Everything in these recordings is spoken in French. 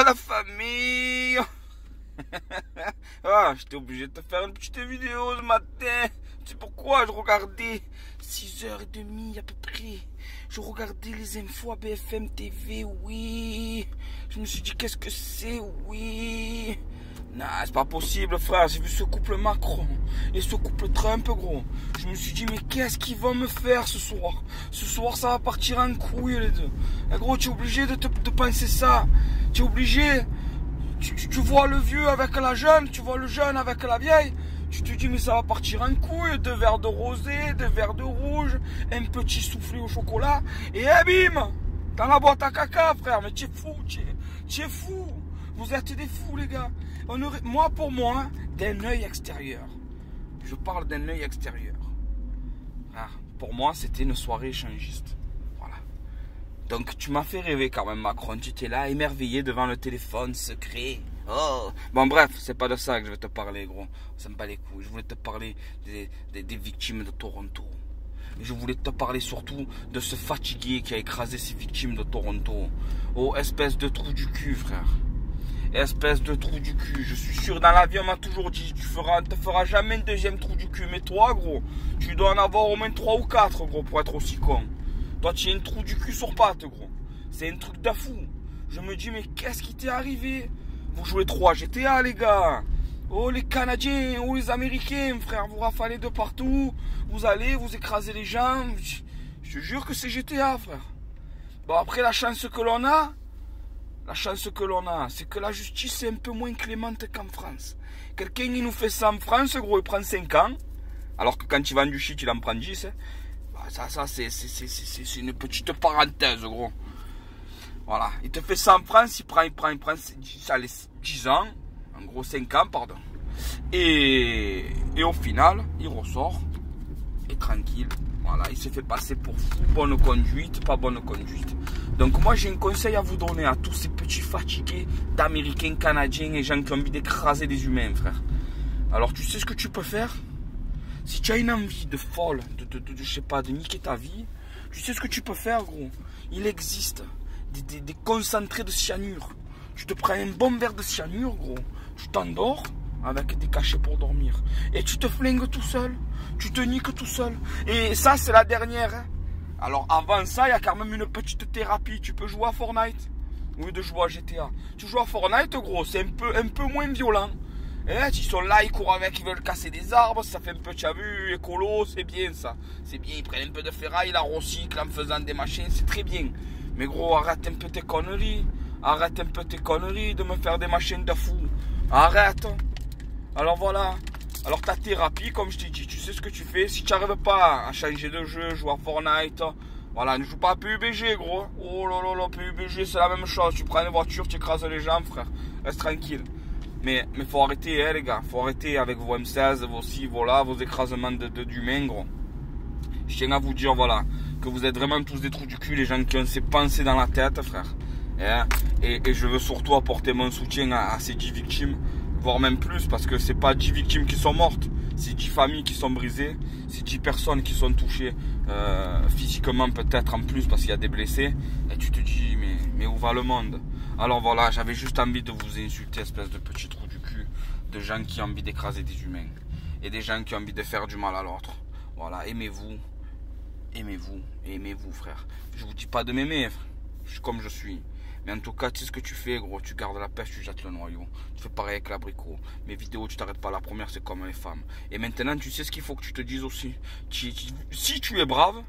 Ah, la famille. Ah, j'étais obligé de te faire une petite vidéo ce matin. Tu sais pourquoi? Je regardais 6h30 à peu près. Je regardais les infos à BFM TV, oui. Je me suis dit, qu'est-ce que c'est, oui. Non, c'est pas possible, frère. J'ai vu ce couple Macron et ce couple Trump, gros. Je me suis dit, mais qu'est-ce qu'ils vont me faire ce soir? Ce soir, ça va partir en couille, les deux. Et gros, tu es obligé de penser ça. Tu es obligé. Tu vois le vieux avec la jeune, tu vois le jeune avec la vieille. Tu te dis, mais ça va partir en couille. 2 verres de rosé, 2 verres de rouge, un petit soufflé au chocolat. Et bim, dans la boîte à caca, frère. Mais tu es fou, tu es fou. Vous êtes des fous, les gars. Moi, pour moi, d'un œil extérieur. Je parle d'un œil extérieur. Ah, pour moi, c'était une soirée échangiste. Voilà. Donc, tu m'as fait rêver quand même, Macron. Tu étais là, émerveillé devant le téléphone secret. Oh. Bon, bref, c'est pas de ça que je vais te parler, gros. Ça me bat les couilles. Je voulais te parler des victimes de Toronto. Je voulais te parler surtout de ce fatigué qui a écrasé ces victimes de Toronto. Oh, espèce de trou du cul, frère. Espèce de trou du cul. Je suis sûr, dans la vie, on m'a toujours dit, tu te feras jamais une deuxième trou du cul. Mais toi, gros, tu dois en avoir au moins 3 ou 4, gros, pour être aussi con. Toi, tu as une trou du cul sur patte, gros. C'est un truc de fou. Je me dis, mais qu'est-ce qui t'est arrivé? Vous jouez 3 GTA, les gars. Oh, les Canadiens, oh, les Américains, frère. Vous rafalez de partout. Vous allez, vous écrasez les gens. Je te jure que c'est GTA, frère. Bon, après, la chance que l'on a, c'est que la justice est un peu moins clémente qu'en France. Quelqu'un, il nous fait ça en France, gros, il prend 5 ans. Alors que quand il vend du shit, il en prend 10. Hein. Bah, ça c'est une petite parenthèse, gros. Voilà, il te fait ça en France, il prend 10 ans. En gros, 5 ans, pardon. Et au final, il ressort. Et tranquille. Voilà, il se fait passer pour fou, bonne conduite, pas bonne conduite. Donc moi j'ai un conseil à vous donner à tous ces petits fatigués d'Américains, Canadiens et gens qui ont envie d'écraser des humains, frère. Alors tu sais ce que tu peux faire? Si tu as une envie de folle, je sais pas, de niquer ta vie, tu sais ce que tu peux faire, gros? Il existe des concentrés de cyanure. Tu te prends un bon verre de cyanure, gros. Tu t'endors avec des cachets pour dormir. Et tu te flingues tout seul. Tu te niques tout seul. Et ça, c'est la dernière. Hein. Alors, avant ça, il y a quand même une petite thérapie. Tu peux jouer à Fortnite. Au lieu de jouer à GTA. Tu joues à Fortnite, gros. C'est un peu moins violent. Et ils sont là, ils courent avec, ils veulent casser des arbres. Ça fait un peu, tu as vu, écolo. C'est bien, ça. C'est bien. Ils prennent un peu de ferraille, ils la recyclent en faisant des machines. C'est très bien. Mais gros, arrête un peu tes conneries. Arrête un peu tes conneries de me faire des machines de fou. Arrête. Alors voilà. Alors ta thérapie, comme je t'ai dit, tu sais ce que tu fais. Si tu n'arrives pas à changer de jeu, jouer à Fortnite, voilà, ne joue pas à PUBG, gros. Oh là là là, PUBG, c'est la même chose. Tu prends une voiture, tu écrases les gens, frère. Reste tranquille. Mais faut arrêter, hein, les gars. Faut arrêter avec vos M16, vos ci, voilà, vos écrasements d'humains, gros. Je tiens à vous dire, voilà, que vous êtes vraiment tous des trous du cul, les gens qui ont ces pensées dans la tête, frère. Et je veux surtout apporter mon soutien à ces 10 victimes, voire même plus, parce que c'est pas 10 victimes qui sont mortes, c'est 10 familles qui sont brisées, c'est 10 personnes qui sont touchées physiquement peut-être en plus parce qu'il y a des blessés. Et tu te dis, mais où va le monde? Alors voilà, j'avais juste envie de vous insulter, espèce de petit trou du cul, de gens qui ont envie d'écraser des humains, et des gens qui ont envie de faire du mal à l'autre. Voilà, aimez-vous, frère. Je vous dis pas de m'aimer, frère. Je suis comme je suis. Mais en tout cas, tu sais ce que tu fais, gros. Tu gardes la pêche, tu jettes le noyau. Tu fais pareil avec l'abricot. Mes vidéos, tu t'arrêtes pas. La première, c'est comme les femmes. Et maintenant, tu sais ce qu'il faut que tu te dises aussi. Si tu es brave,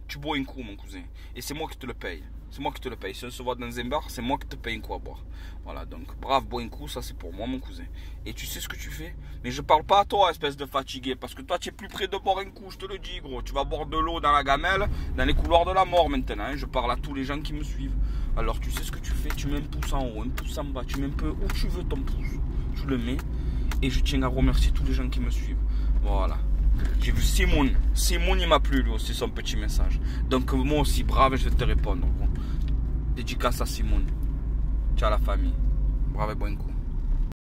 tu bois un coup, mon cousin. Et c'est moi qui te le paye. C'est moi qui te le paye. Si on se voit dans un bar, c'est moi qui te paye un coup à boire. Voilà, donc brave, bois un coup, ça c'est pour moi, mon cousin. Et tu sais ce que tu fais? Mais je parle pas à toi, espèce de fatigué. Parce que toi, tu es plus près de boire un coup, je te le dis, gros. Tu vas boire de l'eau dans la gamelle, dans les couloirs de la mort maintenant. Hein. Je parle à tous les gens qui me suivent. Alors tu sais ce que tu fais, tu mets un pouce en haut, un pouce en bas, tu mets un peu où tu veux ton pouce, tu le mets. Et je tiens à remercier tous les gens qui me suivent. Voilà. J'ai vu Simon, il m'a plu lui aussi son petit message. Donc moi aussi, brave, je vais te répondre. Dédicace à Simon. Ciao la famille. Bravo et bon coup.